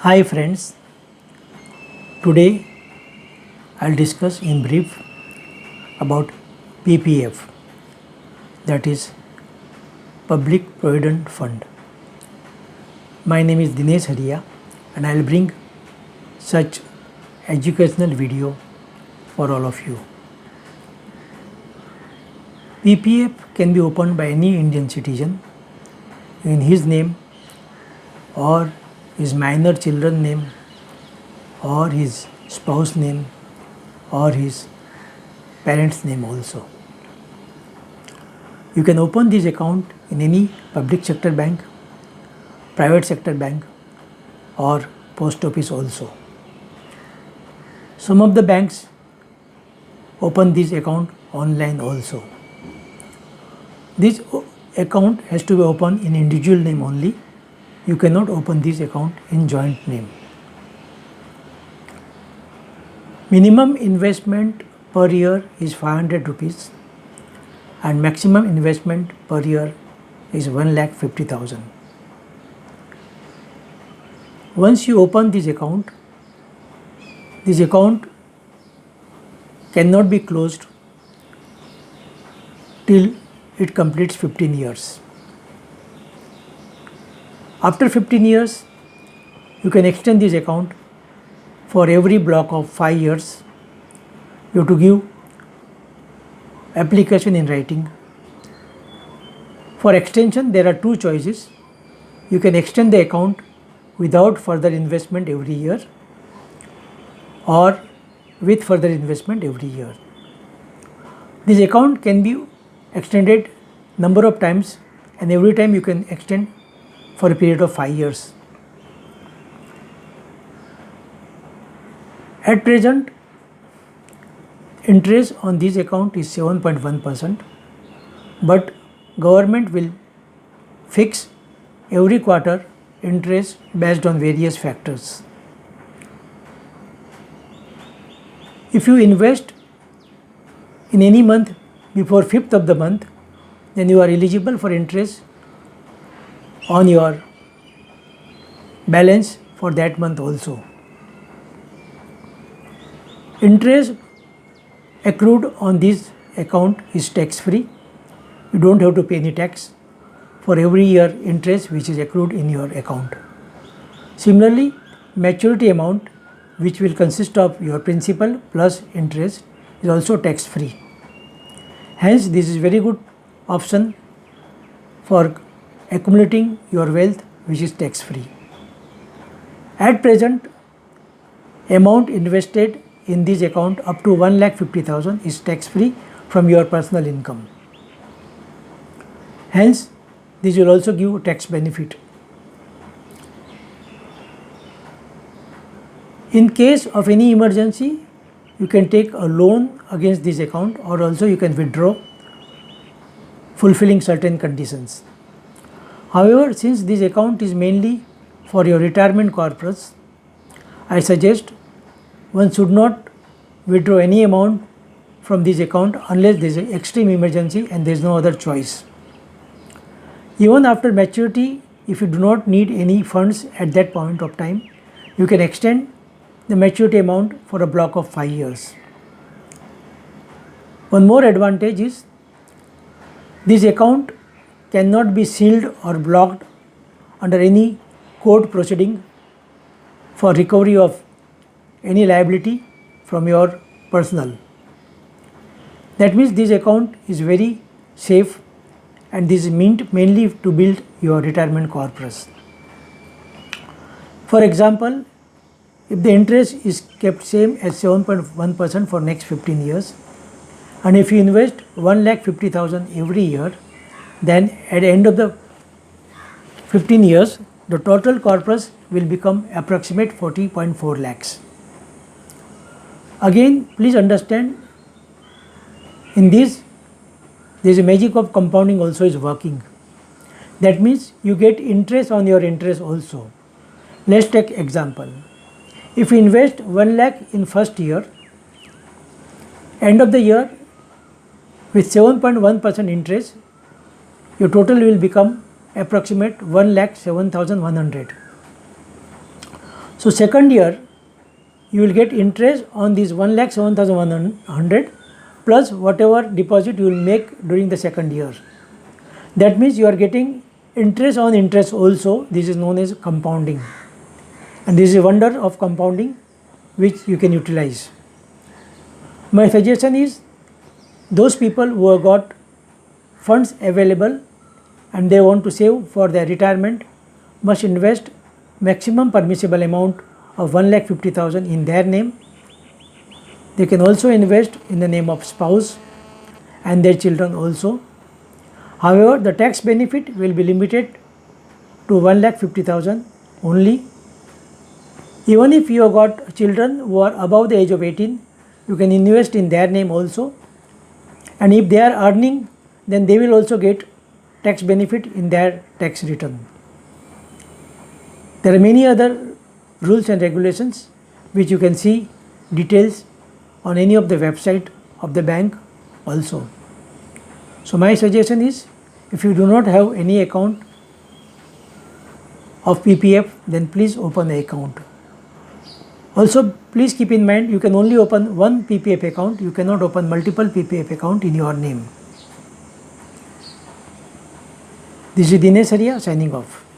Hi friends, today I'll discuss in brief about PPF, that is Public Provident Fund. My name is Dinesh Haria and I'll bring such educational video for all of you. PPF can be opened by any Indian citizen in his name or his minor children name or his spouse name or his parents name also. You can open this account in any public sector bank, private sector bank or post office also. Some of the banks open this account online also. This account has to be opened in individual name only. You cannot open this account in joint name. Minimum investment per year is 500 rupees and maximum investment per year is 1,50,000. Once you open this account cannot be closed till it completes 15 years. After 15 years, you can extend this account for every block of 5 years. You have to give application in writing. For extension, there are two choices. You can extend the account without further investment every year or with further investment every year. This account can be extended number of times and every time you can extend for a period of 5 years. At present, interest on this account is 7.1%, but government will fix every quarter interest based on various factors. If you invest in any month before 5th of the month, then you are eligible for interest on your balance for that month also. Interest accrued on this account is tax free. You don't have to pay any tax for every year interest which is accrued in your account. Similarly, maturity amount, which will consist of your principal plus interest, is also tax free. Hence, this is very good option for accumulating your wealth which is tax free. At present, amount invested in this account up to 1,50,000 is tax free from your personal income. Hence, this will also give tax benefit. In case of any emergency, you can take a loan against this account or also you can withdraw fulfilling certain conditions. However, since this account is mainly for your retirement corpus, I suggest one should not withdraw any amount from this account unless there is an extreme emergency and there is no other choice. Even after maturity, if you do not need any funds at that point of time, you can extend the maturity amount for a block of 5 years. One more advantage is this account cannot be sealed or blocked under any court proceeding for recovery of any liability from your personal. That means this account is very safe and this is meant mainly to build your retirement corpus. For example, if the interest is kept same as 7.1% for next 15 years and if you invest 1,50,000 every year, then at the end of the 15 years, the total corpus will become approximate 40.4 lakhs. Again, please understand, in this, there is a magic of compounding also is working. That means you get interest on your interest also. Let's take example. If you invest 1 lakh in first year, end of the year with 7.1% interest, your total will become approximate 1,07,100. So second year you will get interest on this 1,07,100 plus whatever deposit you will make during the second year. That means you are getting interest on interest also. This is known as compounding, and this is a wonder of compounding which you can utilize. My suggestion is those people who have got funds available and they want to save for their retirement must invest maximum permissible amount of 1,50,000 in their name. They can also invest in the name of spouse and their children also. However, the tax benefit will be limited to 1,50,000 only. Even if you have got children who are above the age of 18, you can invest in their name also, and if they are earning, then they will also get tax benefit in their tax return. There are many other rules and regulations which you can see details on any of the website of the bank also. So my suggestion is, if you do not have any account of PPF, then please open the account. Also please keep in mind, you can only open one PPF account, you cannot open multiple PPF account in your name. This is Dinesh Haria signing off.